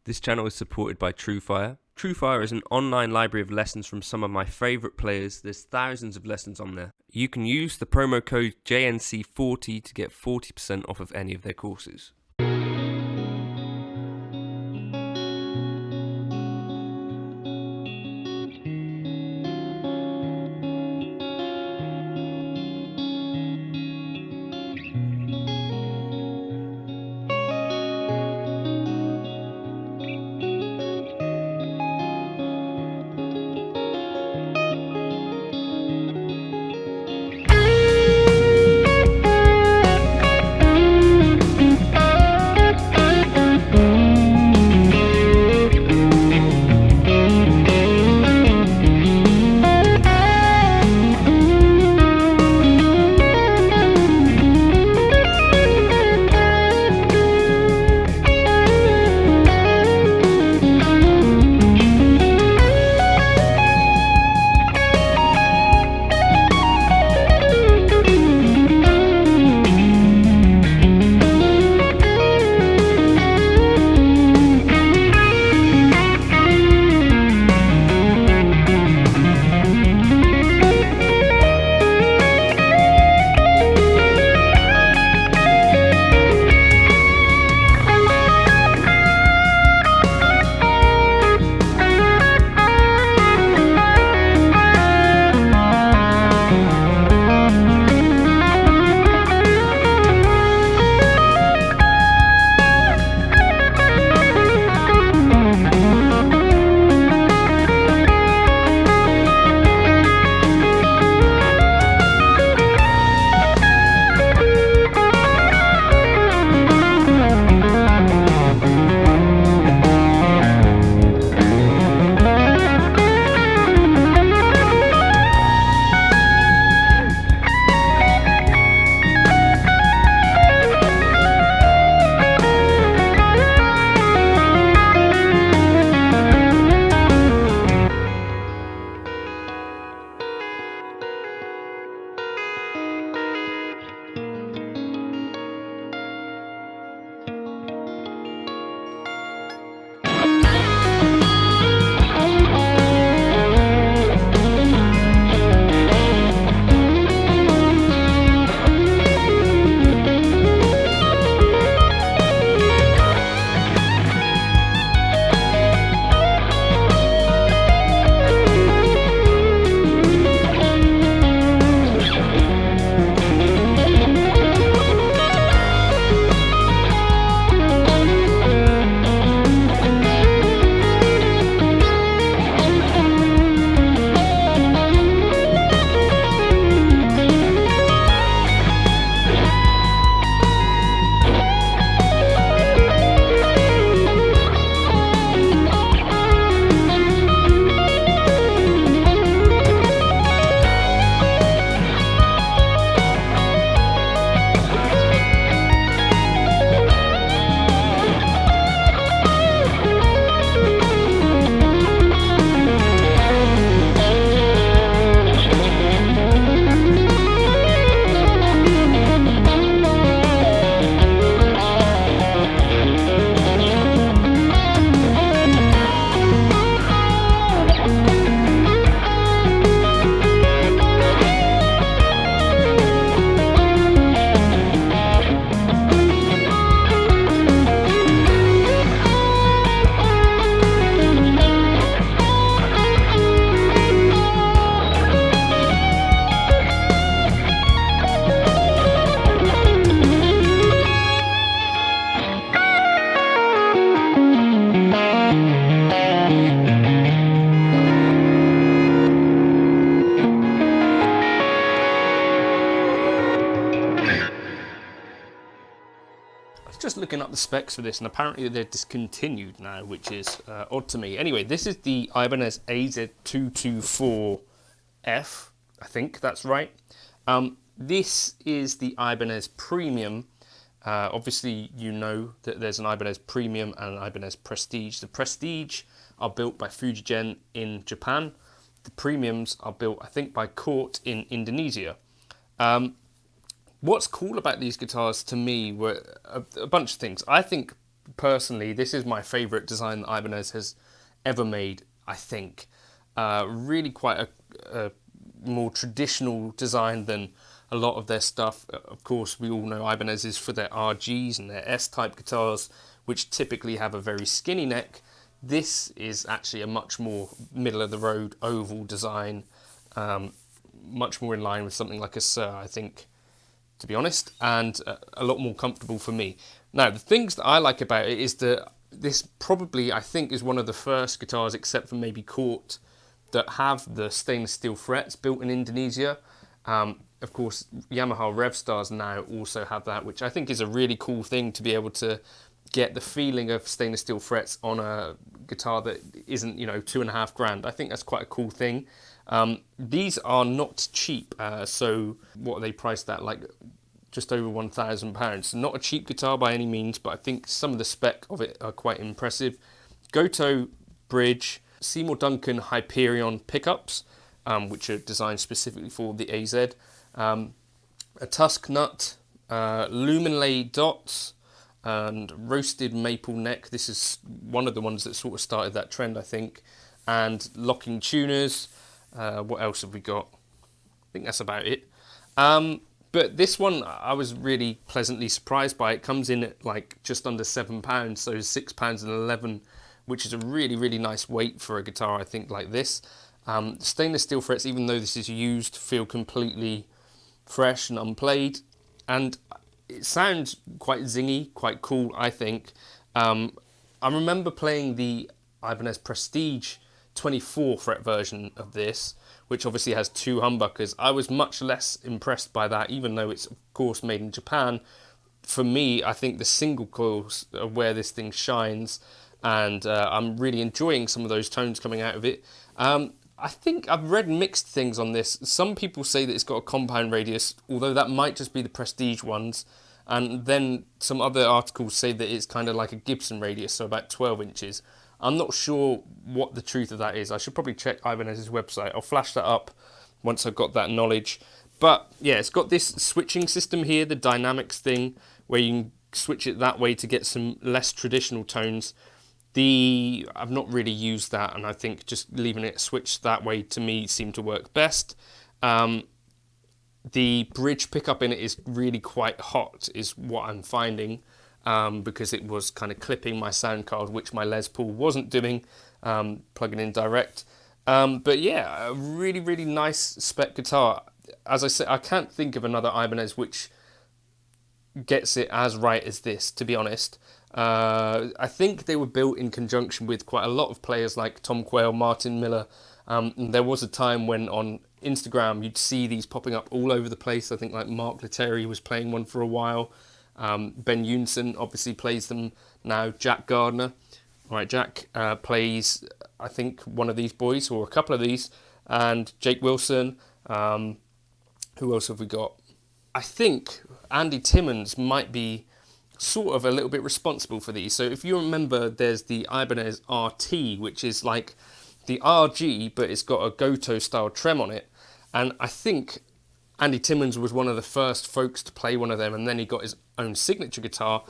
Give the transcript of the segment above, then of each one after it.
This channel is supported by TrueFire. TrueFire is an online library of lessons from some of my favourite players. There's thousands of lessons on there. You can use the promo code JNC40 to get 40% off of any of their courses. Just looking up the specs for this, and apparently they're discontinued now, which is odd to me. Anyway, this is the Ibanez AZ224F, I think that's right. This is the Ibanez Premium. Obviously, you know that there's an Ibanez Premium and an Ibanez Prestige. The Prestige are built by Fujigen in Japan. The Premiums are built, I think, by Cordy in Indonesia. What's cool about these guitars to me were a bunch of things. I think personally, this is my favourite design that Ibanez has ever made, I think. Really quite a more traditional design than a lot of their stuff. Of course, we all know Ibanez is for their RGs and their S-type guitars, which typically have a very skinny neck. This is actually a much more middle-of-the-road oval design, much more in line with something like a Sir, I think, to be honest, and a lot more comfortable for me. Now, the things that I like about it is that this probably, I think, is one of the first guitars, except for maybe Court, that have the stainless steel frets built in Indonesia. Of course, Yamaha Revstars now also have that, which I think is a really cool thing, to be able to get the feeling of stainless steel frets on a guitar that isn't, you know, $2,500. I think that's quite a cool thing. These are not cheap, so what are they priced at? Like just over £1,000. Not a cheap guitar by any means, but I think some of the spec of it are quite impressive. Goto bridge, Seymour Duncan Hyperion pickups, which are designed specifically for the AZ. A tusk nut, luminlay dots, and roasted maple neck. This is one of the ones that sort of started that trend, I think. And locking tuners. What else have we got? I think that's about it. But this one I was really pleasantly surprised by. It comes in at like just under £7, so £6.11, which is a really, really nice weight for a guitar, I think, like this. Stainless steel frets, even though this is used, feel completely fresh and unplayed. And it sounds quite zingy, quite cool, I think. I remember playing the Ibanez Prestige 24 fret version of this, which obviously has 2 humbuckers. I was much less impressed by that, even though it's of course made in Japan. For me, I think the single coils are where this thing shines, and I'm really enjoying some of those tones coming out of it. I think I've read mixed things on this. Some people say that it's got a compound radius, although that might just be the Prestige ones. And then some other articles say that it's kind of like a Gibson radius, so about 12 inches. I'm not sure what the truth of that is. I should probably check Ibanez's website. I'll flash that up once I've got that knowledge. But yeah, it's got this switching system here, the dynamics thing, where you can switch it that way to get some less traditional tones. I've not really used that, and I think just leaving it switched that way to me seemed to work best. The bridge pickup in it is really quite hot, is what I'm finding, because it was kind of clipping my sound card, which my Les Paul wasn't doing, plugging in direct. But yeah, a really, really nice spec guitar. As I said, I can't think of another Ibanez which gets it as right as this, to be honest. I think they were built in conjunction with quite a lot of players like Tom Quayle, Martin Miller. There was a time when on Instagram you'd see these popping up all over the place. I think like Mark Lettieri was playing one for a while. Ben Unson obviously plays them now. Jack Gardner. All right, Jack plays, I think, one of these boys, or a couple of these. And Jake Wilson. Who else have we got? I think Andy Timmons might be sort of a little bit responsible for these. So if you remember, there's the Ibanez RT, which is like the RG, but it's got a Goto style trem on it. And I think Andy Timmons was one of the first folks to play one of them, and then he got his own signature guitar.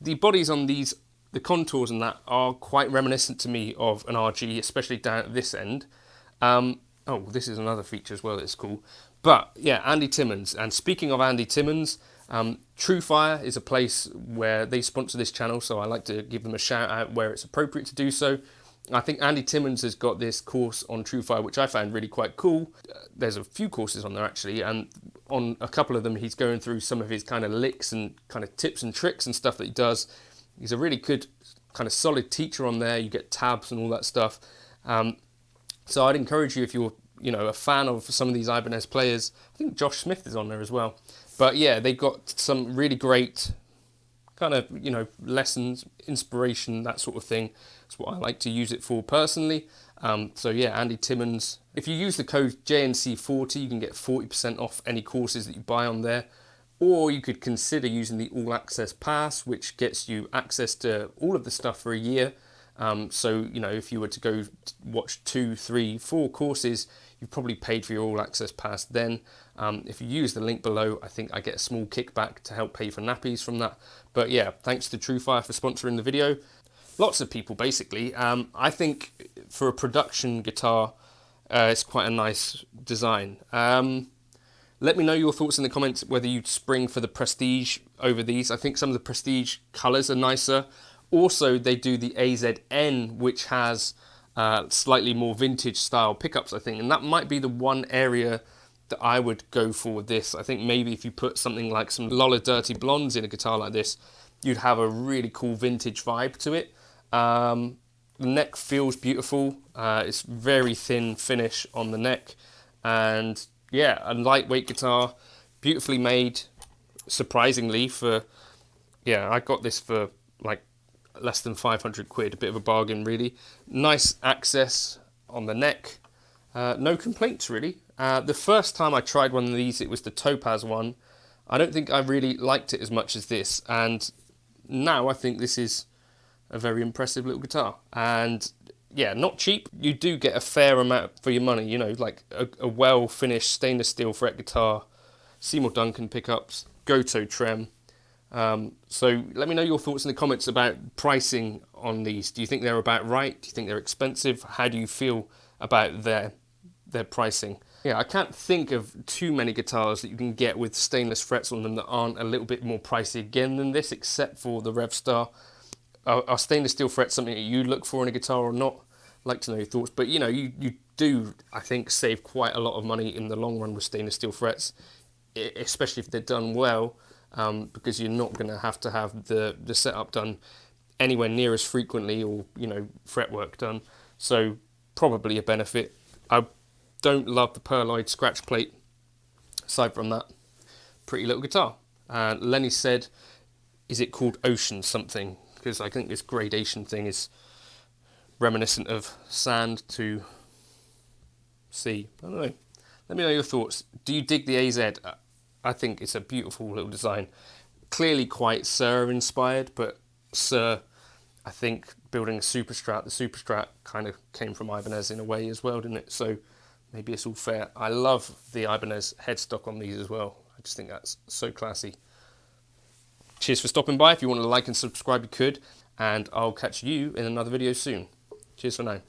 The bodies on these, the contours and that, are quite reminiscent to me of an RG, especially down at this end. Oh, this is another feature as well that's cool. But yeah, Andy Timmons. And speaking of Andy Timmons, True Fire is a place where they sponsor this channel, so I like to give them a shout out where it's appropriate to do so. I think Andy Timmons has got this course on True Fire, which I found really quite cool. There's a few courses on there actually, and on a couple of them he's going through some of his kind of licks and kind of tips and tricks and stuff that he does. He's a really good kind of solid teacher on there. You get tabs and all that stuff. So I'd encourage you, if you're a fan of some of these Ibanez players. I think Josh Smith is on there as well. But yeah, they've got some really great kind of, lessons, inspiration, that sort of thing. That's what I like to use it for personally. So yeah, Andy Timmons. If you use the code JNC40, you can get 40% off any courses that you buy on there. Or you could consider using the All Access Pass, which gets you access to all of the stuff for a year. So, if you were to go watch 2, 3, 4 courses, you've probably paid for your all access pass then. If you use the link below, I think I get a small kickback to help pay for nappies from that. But yeah, thanks to TrueFire for sponsoring the video. Lots of people basically. I think for a production guitar, it's quite a nice design. Let me know your thoughts in the comments whether you'd spring for the Prestige over these. I think some of the Prestige colours are nicer. Also, they do the AZN, which has slightly more vintage style pickups, I think. And that might be the one area that I would go for with this. I think maybe if you put something like some Lola Dirty Blondes in a guitar like this, you'd have a really cool vintage vibe to it. The neck feels beautiful. It's very thin finish on the neck. And yeah, a lightweight guitar, beautifully made, surprisingly for, yeah, I got this for like less than 500 quid, a bit of a bargain really. Nice access on the neck, no complaints really. The first time I tried one of these, it was the Topaz one. I don't think I really liked it as much as this, and now I think this is a very impressive little guitar. And yeah, not cheap. You do get a fair amount for your money, you know, like a well-finished stainless steel fret guitar, Seymour Duncan pickups, Goto trem. So let me know your thoughts in the comments about pricing on these. Do you think they're about right? Do you think they're expensive? How do you feel about their pricing? Yeah, I can't think of too many guitars that you can get with stainless frets on them that aren't a little bit more pricey again than this, except for the Revstar. Are stainless steel frets something that you look for in a guitar or not? I'd like to know your thoughts. But you know, you do, I think, save quite a lot of money in the long run with stainless steel frets, especially if they're done well, because you're not going to have the setup done anywhere near as frequently, or you know, fretwork done. So probably a benefit. I don't love the pearloid scratch plate. Aside from that, pretty little guitar. Lenny said, is it called Ocean something? Because I think this gradation thing is reminiscent of sand to sea. I don't know. Let me know your thoughts. Do you dig the AZ? I think it's a beautiful little design. Clearly quite Sir inspired, but Sir, I think building a the Superstrat kind of came from Ibanez in a way as well, didn't it? So maybe it's all fair. I love the Ibanez headstock on these as well. I just think that's so classy. Cheers for stopping by. If you want to like and subscribe, you could. And I'll catch you in another video soon. Cheers for now.